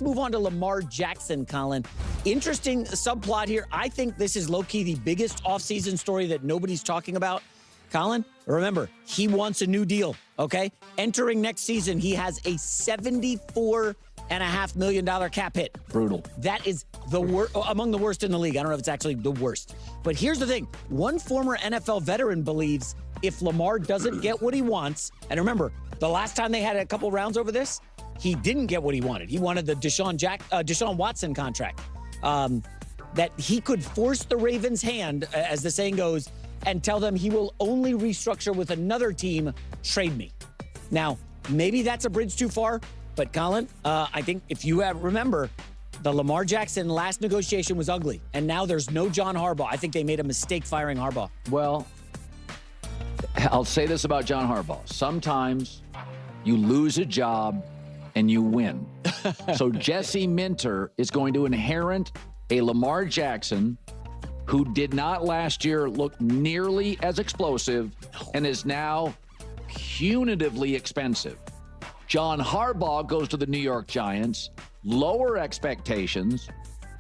let's move on to Lamar Jackson, Colin. Interesting subplot here. I think this is low-key the biggest offseason story that nobody's talking about. Colin, remember, he wants a new deal, okay? Entering next season, he has a $74.5 million cap hit. Brutal. That is among the worst in the league. I don't know if it's actually the worst. But here's the thing. One former NFL veteran believes if Lamar doesn't get what he wants, and remember, the last time they had a couple rounds over this, he didn't get what he wanted. He wanted the Deshaun Watson contract. That he could force the Ravens' hand, as the saying goes, and tell them he will only restructure with another team, trade me. Now, maybe that's a bridge too far, but Colin, I think if you remember, the Lamar Jackson last negotiation was ugly, and now there's no John Harbaugh. I think they made a mistake firing Harbaugh. Well, I'll say this about John Harbaugh. Sometimes you lose a job and you win. So Jesse Minter is going to inherit a Lamar Jackson who did not last year look nearly as explosive and is now punitively expensive. John Harbaugh goes to the New York Giants, lower expectations,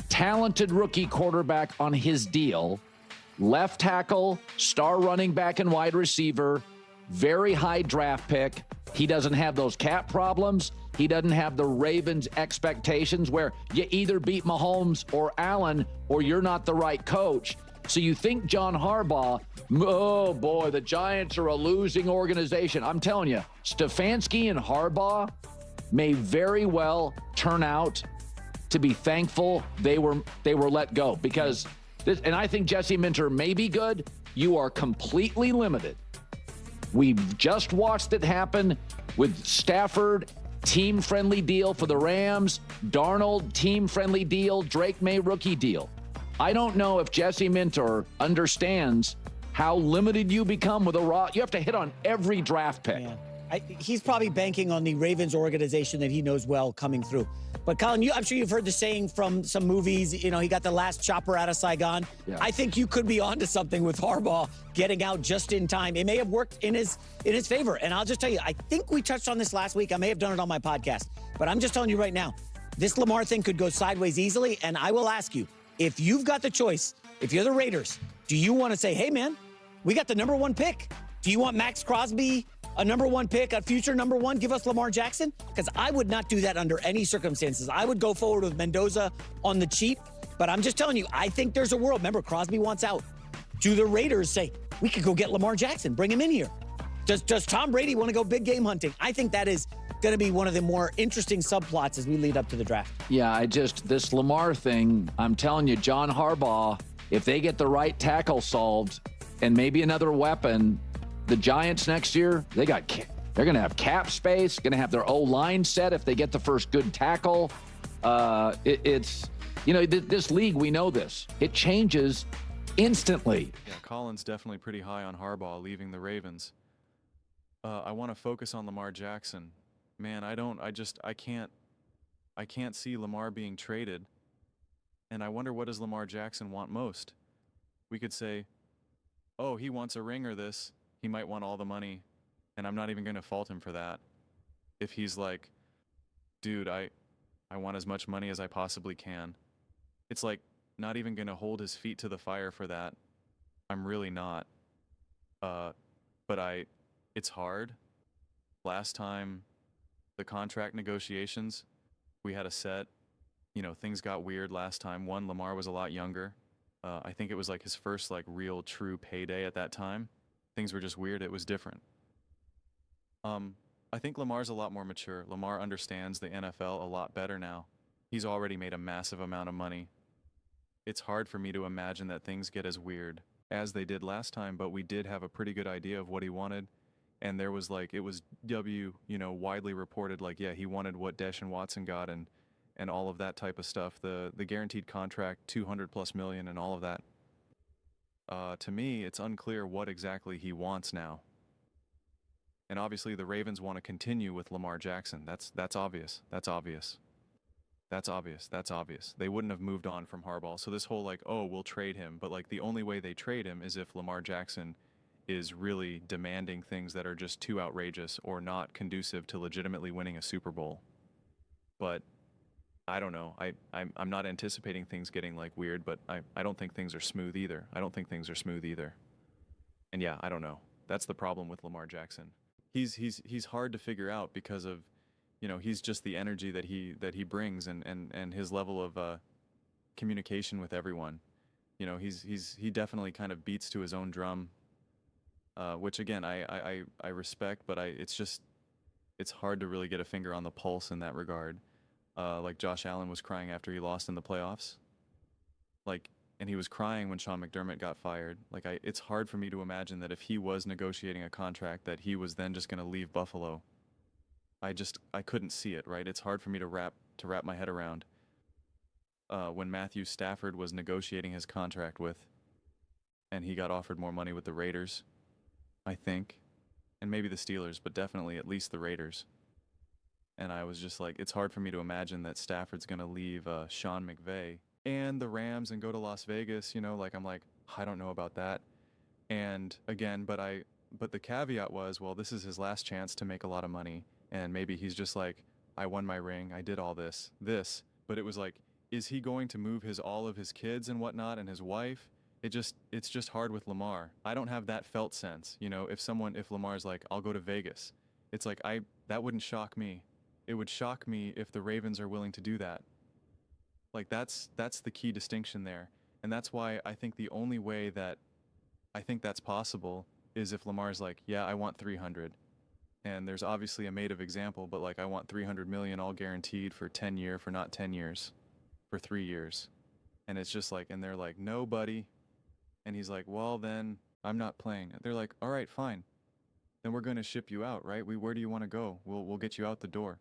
talented rookie quarterback on his deal, left tackle, star running back and wide receiver, very high draft pick. He doesn't have those cap problems. He doesn't have the Ravens expectations where you either beat Mahomes or Allen or you're not the right coach. So you think John Harbaugh, oh boy, the Giants are a losing organization. I'm telling you, Stefanski and Harbaugh may very well turn out to be thankful they were let go because and I think Jesse Minter may be good. You are completely limited. We've just watched it happen with Stafford, team-friendly deal for the Rams, Darnold, team-friendly deal, Drake May, rookie deal. I don't know if Jesse Minter understands how limited you become with a you have to hit on every draft pick. Man, he's probably banking on the Ravens organization that he knows well coming through. But Colin, I'm sure you've heard the saying from some movies, you know, he got the last chopper out of Saigon. Yeah. I think you could be onto something with Harbaugh getting out just in time. It may have worked in his favor. And I'll just tell you, I think we touched on this last week. I may have done it on my podcast, but I'm just telling you right now, this Lamar thing could go sideways easily. And I will ask you, if you've got the choice, if you're the Raiders, do you want to say, hey man, we got the #1 pick. Do you want Max Crosby, a #1 pick, a future #1, give us Lamar Jackson? Because I would not do that under any circumstances. I would go forward with Mendoza on the cheap, but I'm just telling you, I think there's a world. Remember, Crosby wants out. Do the Raiders say, we could go get Lamar Jackson, bring him in here? Does Tom Brady want to go big game hunting? I think that is going to be one of the more interesting subplots as we lead up to the draft. Yeah, this Lamar thing, I'm telling you, John Harbaugh, if they get the right tackle solved and maybe another weapon, the Giants next year, they're going to have cap space, going to have their O-line set if they get the first good tackle. It's, you know, this league, we know this. It changes instantly. Yeah, Colin's definitely pretty high on Harbaugh leaving the Ravens. I want to focus on Lamar Jackson. Man, I can't see Lamar being traded. And I wonder, what does Lamar Jackson want most? We could say, oh, he wants a ring or this. He might want all the money, and I'm not even going to fault him for that. If he's like, dude, I want as much money as I possibly can. It's like not even going to hold his feet to the fire for that. I'm really not. But it's hard. Last time, the contract negotiations, we had a set. You know, things got weird last time. One, Lamar was a lot younger. I think it was like his first real true payday at that time. Things were just weird. It was different. I think Lamar's a lot more mature. Lamar understands the NFL a lot better now. He's already made a massive amount of money. It's hard for me to imagine that things get as weird as they did last time, but we did have a pretty good idea of what he wanted. And there was it was widely reported, yeah, he wanted what Deshaun Watson got and all of that type of stuff. The guaranteed contract, $200+ million and all of that. To me, it's unclear what exactly he wants now. And obviously the Ravens want to continue with Lamar Jackson. That's obvious. That's obvious. That's obvious. That's obvious. They wouldn't have moved on from Harbaugh. So this whole oh, we'll trade him. But the only way they trade him is if Lamar Jackson is really demanding things that are just too outrageous or not conducive to legitimately winning a Super Bowl. But I don't know. I'm not anticipating things getting like weird, but I don't think things are smooth either. I don't think things are smooth either. And yeah, I don't know. That's the problem with Lamar Jackson. He's hard to figure out because of, he's just the energy that he brings, and his level of communication with everyone. He definitely kind of beats to his own drum, which again I respect, but it's hard to really get a finger on the pulse in that regard. Like Josh Allen was crying after he lost in the playoffs, like, and he was crying when Sean McDermott got fired. Like, it's hard for me to imagine that if he was negotiating a contract, that he was then just going to leave Buffalo. I couldn't see it. Right? It's hard for me to wrap my head around. When Matthew Stafford was negotiating his contract with, and he got offered more money with the Raiders, I think, and maybe the Steelers, but definitely at least the Raiders. And I was just like, it's hard for me to imagine that Stafford's going to leave Sean McVay and the Rams and go to Las Vegas. Like, I'm like, I don't know about that. And again, but the caveat was, well, this is his last chance to make a lot of money. And maybe he's just like, I won my ring. I did all this. But it was like, is he going to move all of his kids and whatnot and his wife? It's just hard with Lamar. I don't have that felt sense. If Lamar's like, I'll go to Vegas, it's like, that wouldn't shock me. It would shock me if the Ravens are willing to do that. Like, that's the key distinction there. And that's why I think the only way that I think that's possible is if Lamar's like, yeah, I want 300. And there's obviously a made of example, but like, I want 300 million all guaranteed for not 10 years, for 3 years. And it's just like, and they're like, no, buddy. And he's like, well, then I'm not playing. They're like, all right, fine. Then we're going to ship you out, right? Where do you want to go? We'll get you out the door.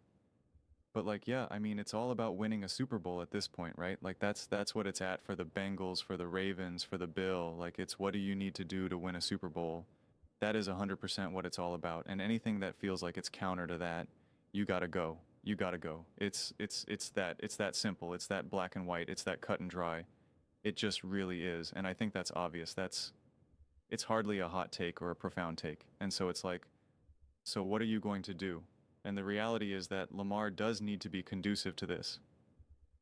But like, yeah, I mean, it's all about winning a Super Bowl at this point, right? Like, that's what it's at for the Bengals, for the Ravens, for the Bill. Like, it's what do you need to do to win a Super Bowl? That is 100% what it's all about. And anything that feels like it's counter to that, you gotta go. You gotta go. It's that simple. It's that black and white. It's that cut and dry. It just really is. And I think that's obvious. It's hardly a hot take or a profound take. And so it's like, so what are you going to do? And the reality is that Lamar does need to be conducive to this,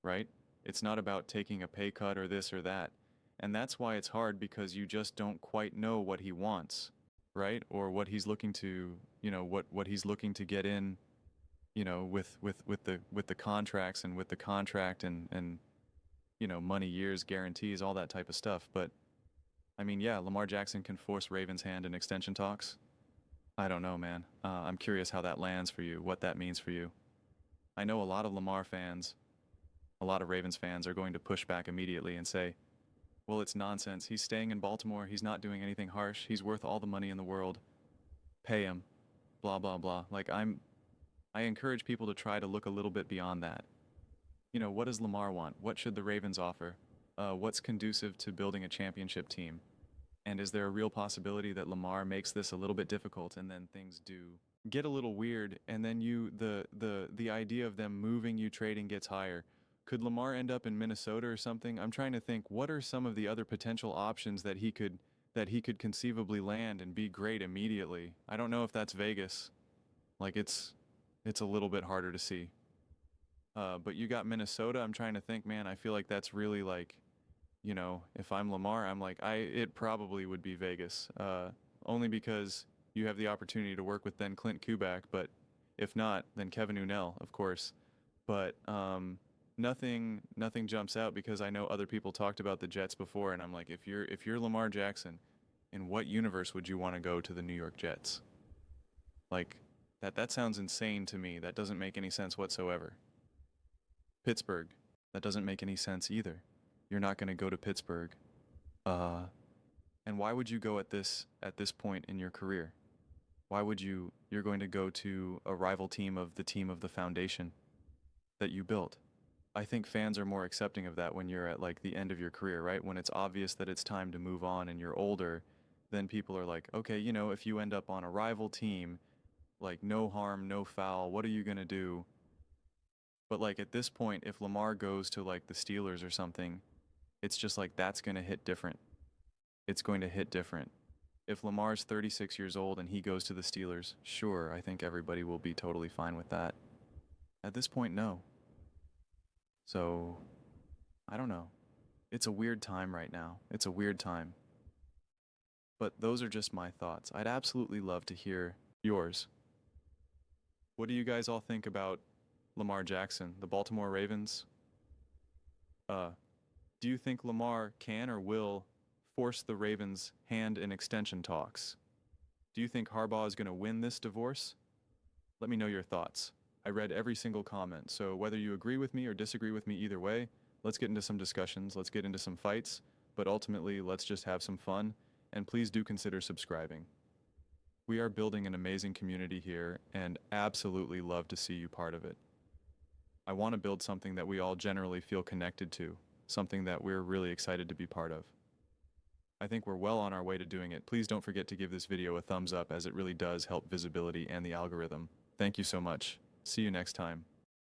right? It's not about taking a pay cut or this or that. And that's why it's hard, because you just don't quite know what he wants, right? Or what he's looking to, what he's looking to get in, with the contracts and with the contract and money, years, guarantees, all that type of stuff. But I mean, yeah, Lamar Jackson can force Ravens' hand in extension talks. I don't know, man. I'm curious how that lands for you, what that means for you. I know a lot of Lamar fans, a lot of Ravens fans are going to push back immediately and say, well, it's nonsense. He's staying in Baltimore. He's not doing anything harsh. He's worth all the money in the world. Pay him. Blah, blah, blah. Like, I encourage people to try to look a little bit beyond that. What does Lamar want? What should the Ravens offer? What's conducive to building a championship team? And is there a real possibility that Lamar makes this a little bit difficult, and then things do get a little weird, and then the idea of them moving you, trading, gets higher? Could Lamar end up in Minnesota or something? I'm trying to think, what are some of the other potential options that he could conceivably land and be great immediately? I don't know if that's Vegas. Like, it's a little bit harder to see. But you got Minnesota. I'm trying to think, man, I feel like that's really like, if I'm Lamar, I'm like, it probably would be Vegas. Only because you have the opportunity to work with then Clint Kubiak, but if not, then Kevin Unnell, of course. But nothing jumps out, because I know other people talked about the Jets before, and I'm like, if you're Lamar Jackson, in what universe would you want to go to the New York Jets? Like, that sounds insane to me. That doesn't make any sense whatsoever. Pittsburgh, that doesn't make any sense either. You're not going to go to Pittsburgh. And why would you go at this point in your career? Why would you're going to go to a rival team of the foundation that you built? I think fans are more accepting of that when you're at like the end of your career, right? When it's obvious that it's time to move on and you're older, then people are like, okay, if you end up on a rival team, like, no harm, no foul, what are you going to do? But like, at this point, if Lamar goes to like the Steelers or something, it's just like, that's going to hit different. It's going to hit different. If Lamar's 36 years old and he goes to the Steelers, sure, I think everybody will be totally fine with that. At this point, no. So, I don't know. It's a weird time right now. It's a weird time. But those are just my thoughts. I'd absolutely love to hear yours. What do you guys all think about Lamar Jackson, the Baltimore Ravens? Do you think Lamar can or will force the Ravens' hand in extension talks? Do you think Harbaugh is going to win this divorce? Let me know your thoughts. I read every single comment, so whether you agree with me or disagree with me either way, let's get into some discussions, let's get into some fights, but ultimately, let's just have some fun, and please do consider subscribing. We are building an amazing community here, and absolutely love to see you part of it. I want to build something that we all generally feel connected to, something that we're really excited to be part of. I think we're well on our way to doing it. Please don't forget to give this video a thumbs up, as it really does help visibility and the algorithm. Thank you so much. See you next time.